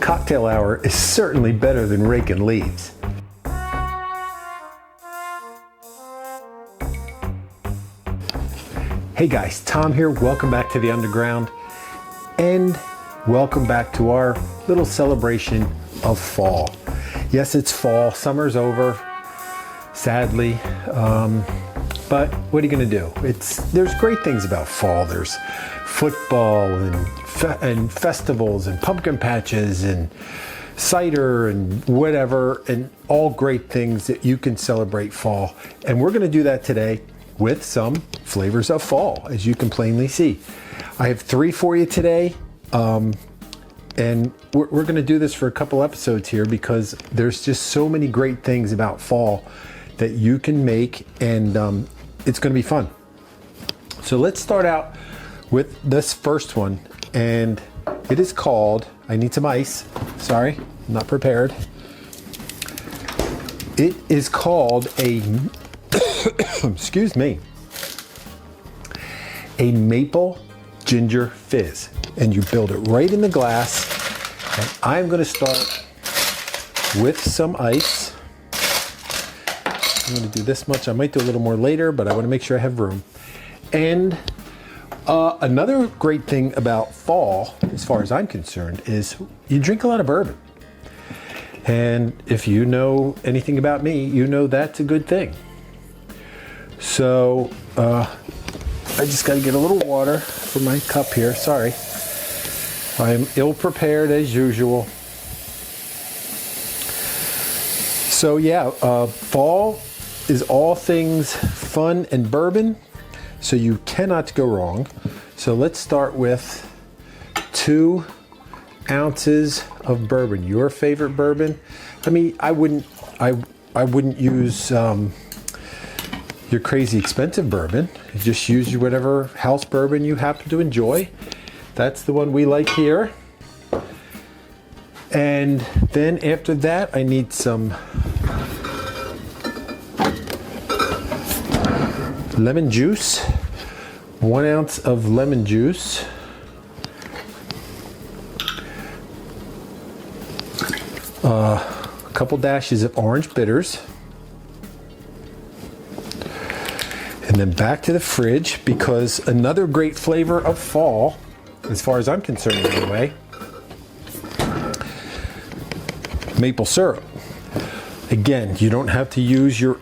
cocktail hour is certainly better than raking leaves. Hey guys, Tom here. Welcome back to the Underground and welcome back to our little celebration of fall. Yes, it's fall. Summer's over, sadly. But what are you going to do? There's great things about fall. There's football and festivals and pumpkin patches and cider and whatever, and all great things that you can celebrate fall. And we're going to do that today with some flavors of fall, as you can plainly see. I have 3 for you today, and we're going to do this for a couple episodes here because there's just so many great things about fall that you can make, and it's going to be fun. So let's start out with this first one, and it is called, I need some ice, sorry, I'm not prepared. It is called a excuse me, a maple ginger fizz, and you build it right in the glass. And I'm going to start with some ice. I'm going to do this much. I might do a little more later, but I want to make sure I have room. And another great thing about fall, as far as I'm concerned, is you drink a lot of bourbon. And if you know anything about me, you know that's a good thing. So I just got to get a little water for my cup here. Sorry. I am ill prepared as usual. So yeah, fall is all things fun and bourbon, so you cannot go wrong. So let's start with 2 ounces of bourbon. Your favorite bourbon? I mean, I wouldn't use your crazy expensive bourbon. You just use whatever house bourbon you happen to enjoy. That's the one we like here. And then after that, I need some lemon juice. 1 ounce of lemon juice. A couple dashes of orange bitters. And then back to the fridge, because another great flavor of fall, as far as I'm concerned anyway, maple syrup. Again, you don't have to use your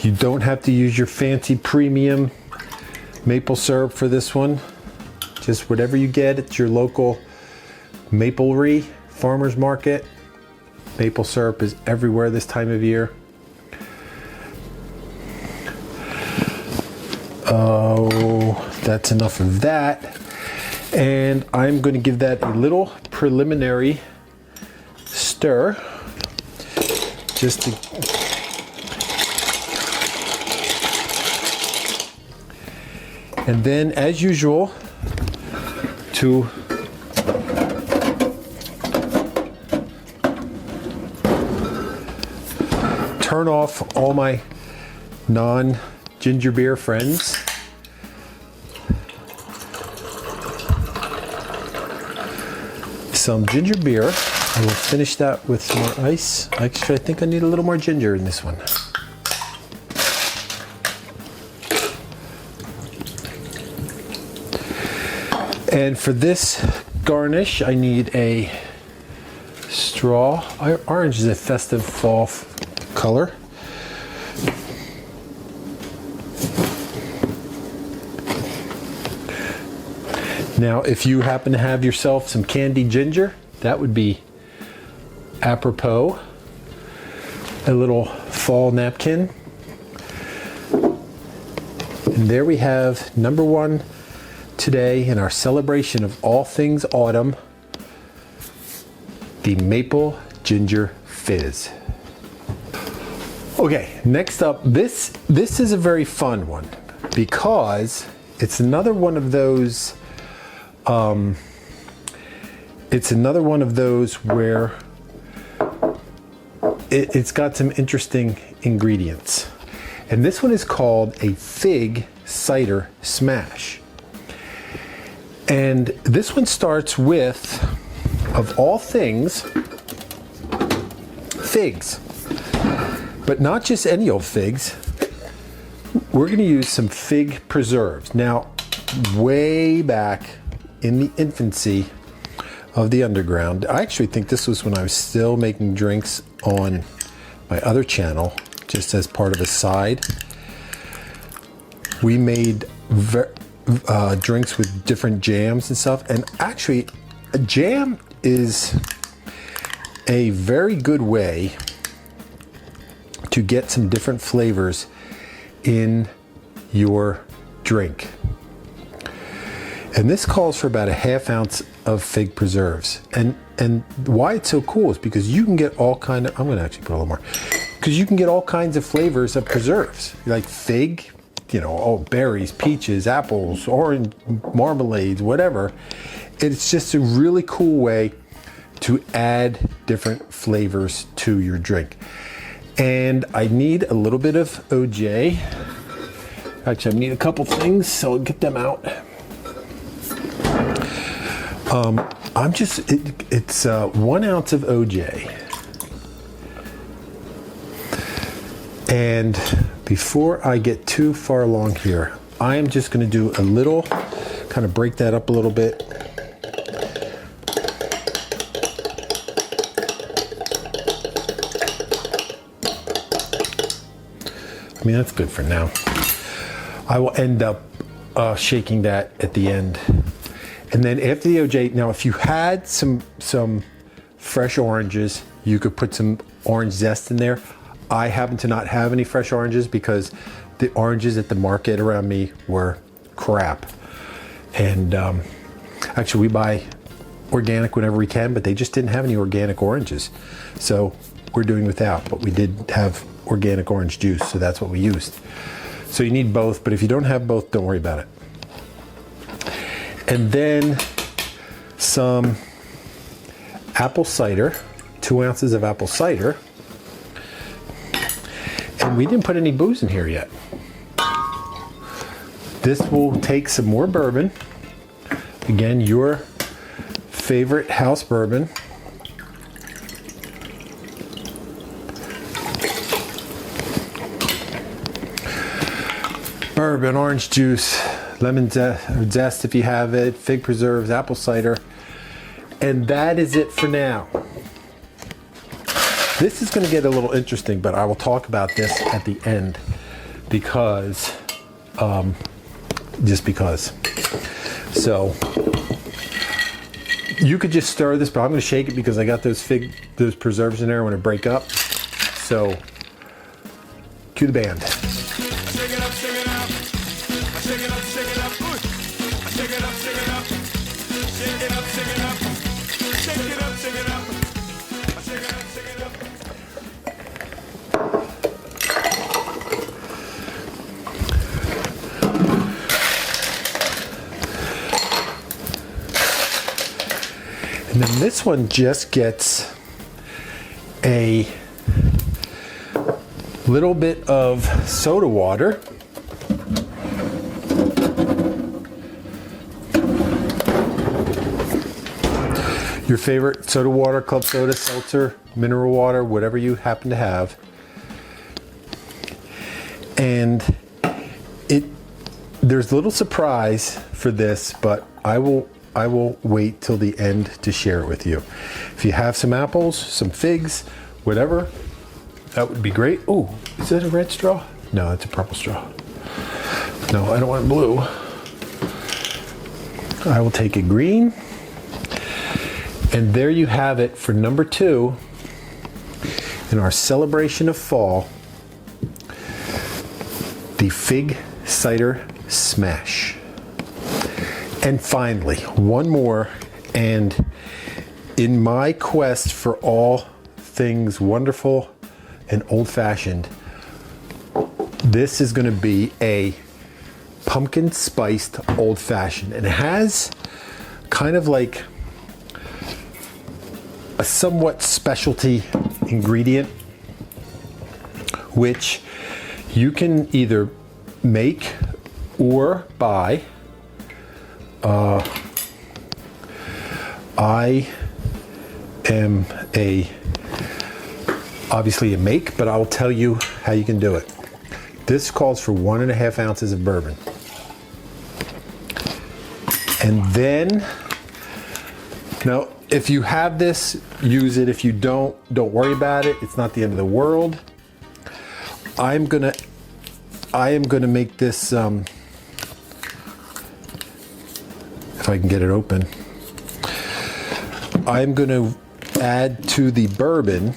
you don't have to use your fancy premium maple syrup for this one. Just whatever you get at your local maplery, farmer's market. Maple syrup is everywhere this time of year. Oh, that's enough of that. And I'm going to give that a little preliminary stir. Just to... And then, as usual, to turn off all my non-ginger beer friends. Some ginger beer. I will finish that with some more ice. Actually, I think I need a little more ginger in this one. And for this garnish, I need a straw. Orange is a festive fall color. Now, if you happen to have yourself some candied ginger, that would be apropos. A little fall napkin. And there we have number 1 today in our celebration of all things autumn, the maple ginger fizz. Okay, next up, this is a very fun one because it's another one of those where it's got some interesting ingredients. And this one is called a fig cider smash. And this one starts with, of all things, figs. But not just any old figs. We're going to use some fig preserves. Now, way back in the infancy of the underground, I actually think this was when I was still making drinks on my other channel, just as part of a side. We made drinks with different jams and stuff. And actually, a jam is a very good way to get some different flavors in your drink. And this calls for about a ½ ounce of fig preserves. And why it's so cool is because you can get all kind of, I'm gonna actually put a little more, because you can get all kinds of flavors of preserves, like fig, you know, berries, peaches, apples, orange, marmalades, whatever. It's just a really cool way to add different flavors to your drink. And I need a little bit of OJ. Actually, I need a couple things, so I'll get them out. It's 1 ounce of OJ. And before I get too far along here, I am just gonna do a little, kind of break that up a little bit. I mean, that's good for now. I will end up shaking that at the end. And then after the OJ, now if you had some fresh oranges, you could put some orange zest in there. I happen to not have any fresh oranges because the oranges at the market around me were crap. And actually we buy organic whenever we can, but they just didn't have any organic oranges. So we're doing without, but we did have organic orange juice, so that's what we used. So you need both, but if you don't have both, don't worry about it. And then some apple cider, 2 ounces of apple cider. And we didn't put any booze in here yet. This will take some more bourbon. Again, your favorite house bourbon. Bourbon, orange juice, lemon zest if you have it, fig preserves, apple cider. And that is it for now. This is going to get a little interesting, but I will talk about this at the end because, just because. So you could just stir this, but I'm going to shake it because I got those preserves in there. I want to break up. So cue the band. Shake it up, shake it up. Shake it up, shake it up. Shake it up, shake it up. Shake it up, shake it up. Shake it up, shake it up. Shake it up, shake it up. And then this one just gets a little bit of soda water. Your favorite soda water, club soda, seltzer, mineral water, whatever you happen to have. And there's a little surprise for this, but I will wait till the end to share it with you. If you have some apples, some figs, whatever, that would be great. Oh, is that a red straw? No, it's a purple straw. No, I don't want blue. I will take a green. And there you have it for number 2 in our celebration of fall, the fig cider smash. And finally, one more, and in my quest for all things wonderful and old-fashioned, this is going to be a pumpkin spiced old-fashioned, and it has kind of like a somewhat specialty ingredient, which you can either make or buy. I am obviously a make, but I'll tell you how you can do it. This calls for 1.5 ounces of bourbon. And then, now, if you have this, use it. If you don't worry about it. It's not the end of the world. I am gonna make this, if I can get it open, I'm gonna add to the bourbon,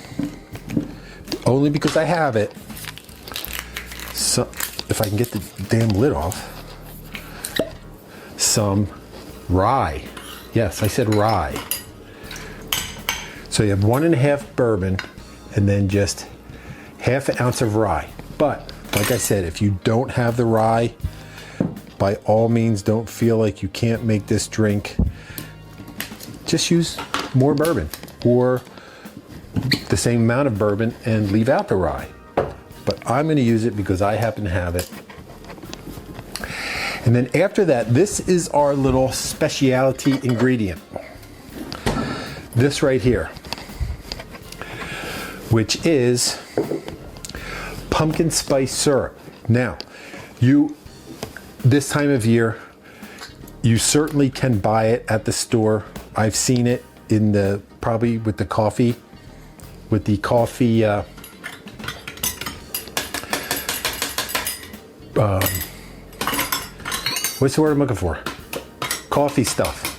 only because I have it, so if I can get the damn lid off, some rye. Yes, I said rye. So you have 1.5 bourbon and then just 1/2 ounce of rye. But like I said, if you don't have the rye, by all means, don't feel like you can't make this drink. Just use more bourbon or the same amount of bourbon and leave out the rye. But I'm going to use it because I happen to have it. And then after that, this is our little specialty ingredient. This right here, which is pumpkin spice syrup. Now, this time of year, you certainly can buy it at the store. I've seen it in probably with the coffee, what's the word I'm looking for? Coffee stuff.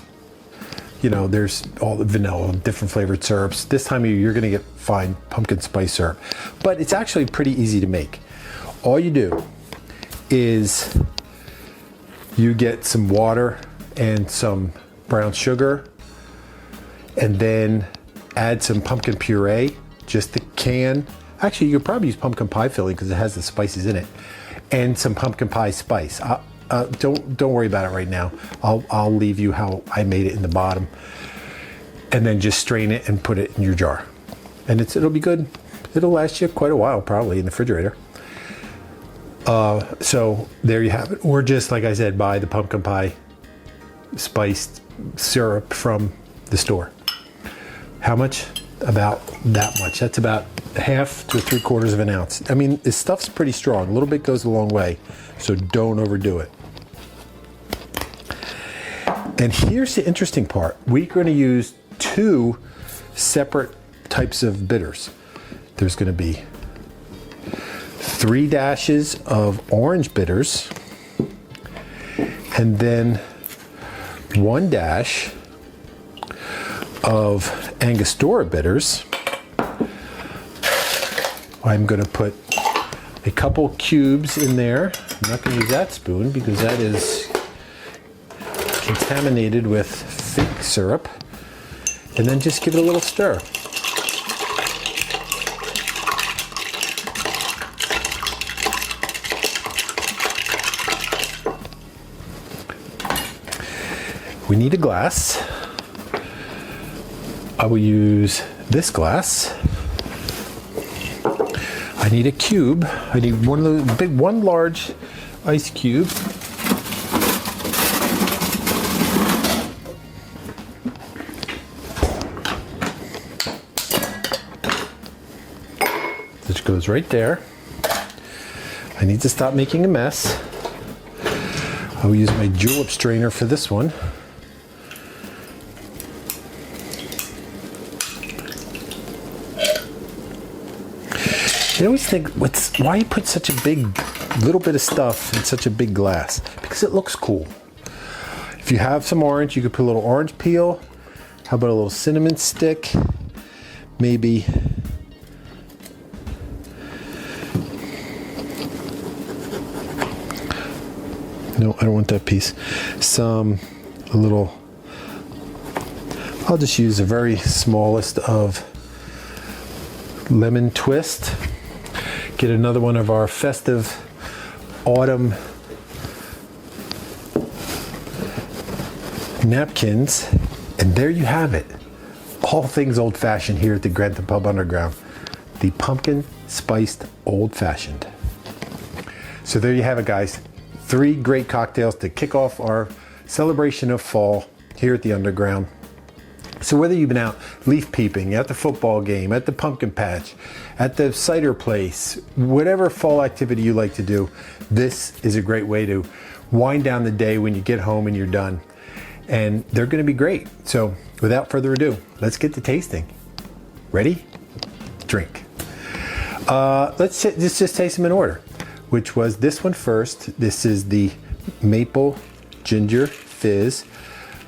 You know, there's all the vanilla, different flavored syrups. This time of year, you're gonna find pumpkin spice syrup. But it's actually pretty easy to make. All you do is you get some water and some brown sugar, and then add some pumpkin puree, just the can. Actually, you could probably use pumpkin pie filling because it has the spices in it, and some pumpkin pie spice. Don't worry about it right now. I'll leave you how I made it in the bottom, and then just strain it and put it in your jar, and it'll be good. It'll last you quite a while, probably in the refrigerator. So there you have it. Or just like I said, buy the pumpkin pie spiced syrup from the store. How much? About that much. That's about 1/2 to 3/4 of an ounce. I mean, this stuff's pretty strong. A little bit goes a long way, so don't overdo it. And here's the interesting part. We're going to use 2 separate types of bitters. There's going to be 3 dashes of orange bitters, and then 1 dash of Angostura bitters. I'm going to put a couple cubes in there. I'm not going to use that spoon because that is contaminated with fig syrup. And then just give it a little stir. We need a glass. I will use this glass. I need a cube. I need one large ice cube. Which goes right there. I need to stop making a mess. I will use my julep strainer for this one. I always think, why you put such a little bit of stuff in such a big glass? Because it looks cool. If you have some orange, you could put a little orange peel. How about a little cinnamon stick? Maybe. No, I don't want that piece. I'll just use the very smallest of lemon twist. Get another one of our festive autumn napkins, and there you have it. All things old-fashioned here at the Grantham Pub Underground. The pumpkin spiced old-fashioned. So there you have it, guys. 3 great cocktails to kick off our celebration of fall here at the Underground. So whether you've been out leaf peeping, at the football game, at the pumpkin patch, at the cider place, whatever fall activity you like to do, this is a great way to wind down the day when you get home and you're done. And they're going to be great. So without further ado, let's get to tasting. Ready? Drink. Let's just taste them in order, which was this one first. This is the Maple Ginger Fizz.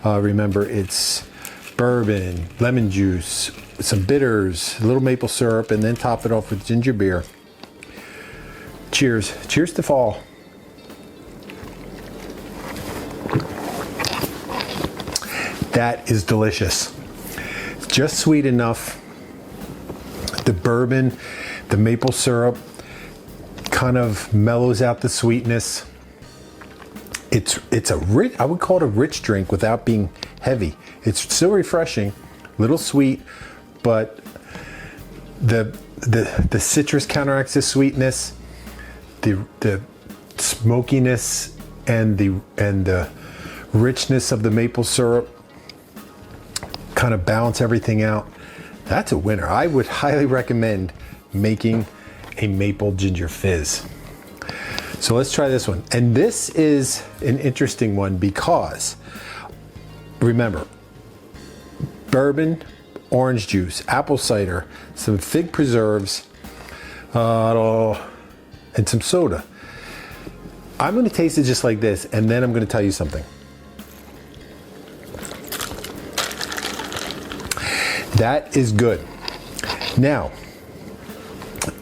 Remember, it's bourbon, lemon juice, some bitters, a little maple syrup, and then top it off with ginger beer. Cheers. Cheers to fall. That is delicious. Just sweet enough. The bourbon, the maple syrup kind of mellows out the sweetness. It's a rich, I would call it a rich drink without being heavy. It's still refreshing, little sweet, but the citrus counteracts the sweetness, the smokiness and the richness of the maple syrup kind of balance everything out. That's a winner. I would highly recommend making a maple ginger fizz. So let's try this one. And this is an interesting one because, remember, bourbon, orange juice, apple cider, some fig preserves, and some soda. I'm going to taste it just like this, and then I'm going to tell you something. That is good. Now,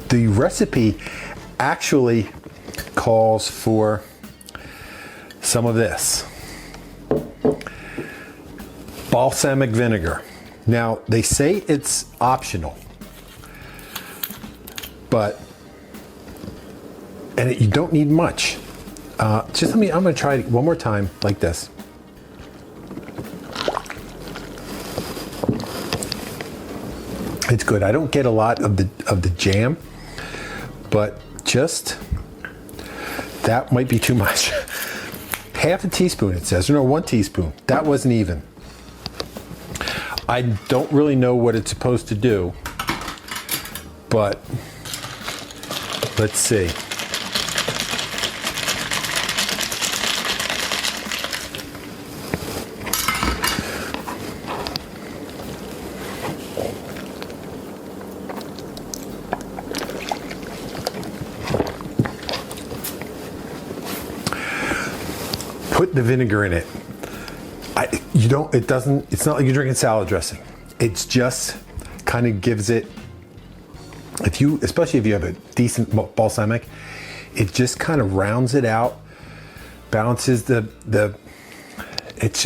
the recipe actually calls for some of this. Balsamic vinegar. Now, they say it's optional, you don't need much. I'm going to try it one more time like this. It's good. I don't get a lot of the jam, but just that might be too much. Half a teaspoon, it says. No, 1 teaspoon. That wasn't even. I don't really know what it's supposed to do, but let's see. Put the vinegar in it. It's not like you're drinking salad dressing. It's just kind of gives it, especially if you have a decent balsamic, it just kind of rounds it out, balances it's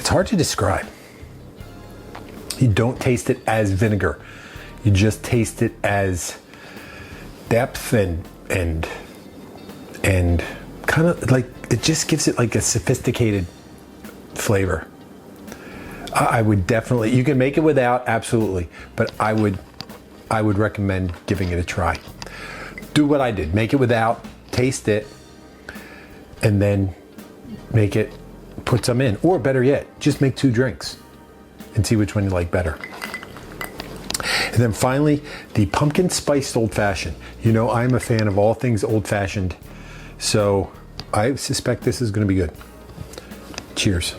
hard to describe. You don't taste it as vinegar. You just taste it as depth and kind of like, it just gives it like a sophisticated flavor. I would definitely, you can make it without, absolutely, but I would recommend giving it a try. Do what I did, make it without, taste it, and then put some in, or better yet, just make 2 drinks and see which one you like better. And then finally, the pumpkin spiced old fashioned. You know, I'm a fan of all things old fashioned, so I suspect this is going to be good. Cheers.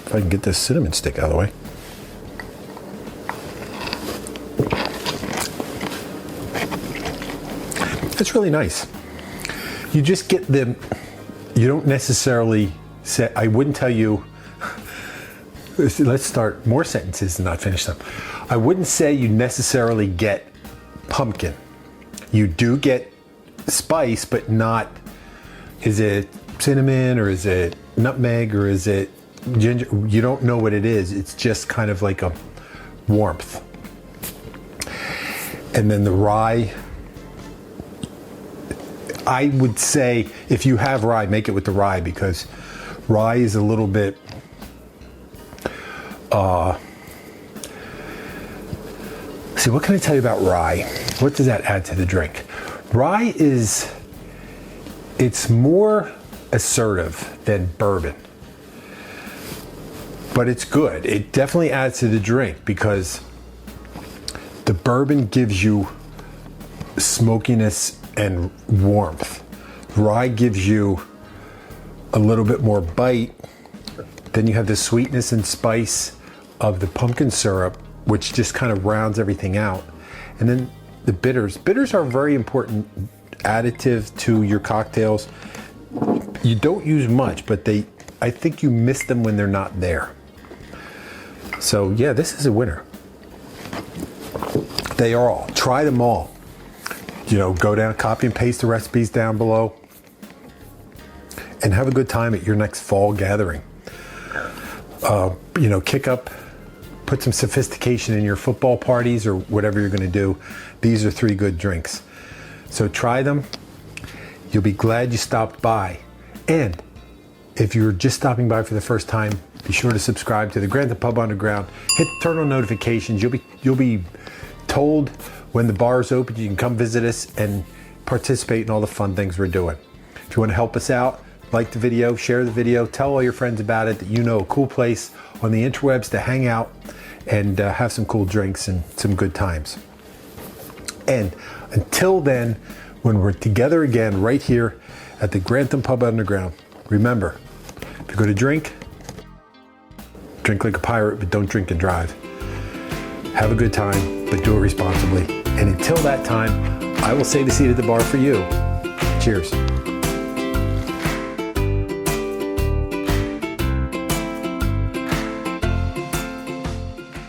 If I can get this cinnamon stick out of the way. It's really nice. You just get you don't necessarily say, I wouldn't tell you, let's start more sentences and not finish them. I wouldn't say you necessarily get pumpkin. You do get spice, but not, is it cinnamon or is it nutmeg or is it ginger? You don't know what it is. It's just kind of like a warmth. And then the rye, I would say if you have rye, make it with the rye, because rye is a little bit see, what can I tell you about rye? What does that add to the drink? Rye it's more assertive than bourbon, but it's good. It definitely adds to the drink because the bourbon gives you smokiness and warmth. Rye gives you a little bit more bite. Then you have the sweetness and spice of the pumpkin syrup, which just kind of rounds everything out. And then the bitters. Bitters are a very important additive to your cocktails. You don't use much, but I think you miss them when they're not there. So yeah, this is a winner. They are all. Try them all. You know, go down, copy and paste the recipes down below, and have a good time at your next fall gathering. You know, kick up, put some sophistication in your football parties or whatever you're going to do. These are 3 good drinks. So try them. You'll be glad you stopped by. And if you're just stopping by for the first time, be sure to subscribe to the Grantham Pub Underground. Hit turn on notifications. You'll be told when the bar is open. You can come visit us and participate in all the fun things we're doing. If you want to help us out, like the video, share the video, tell all your friends about it, that you know a cool place on the interwebs to hang out and have some cool drinks and some good times. And until then, when we're together again right here at the Grantham Pub Underground, remember, if you're going to drink like a pirate, but don't drink and drive. Have a good time, but do it responsibly. And until that time, I will save a seat at the bar for you. Cheers.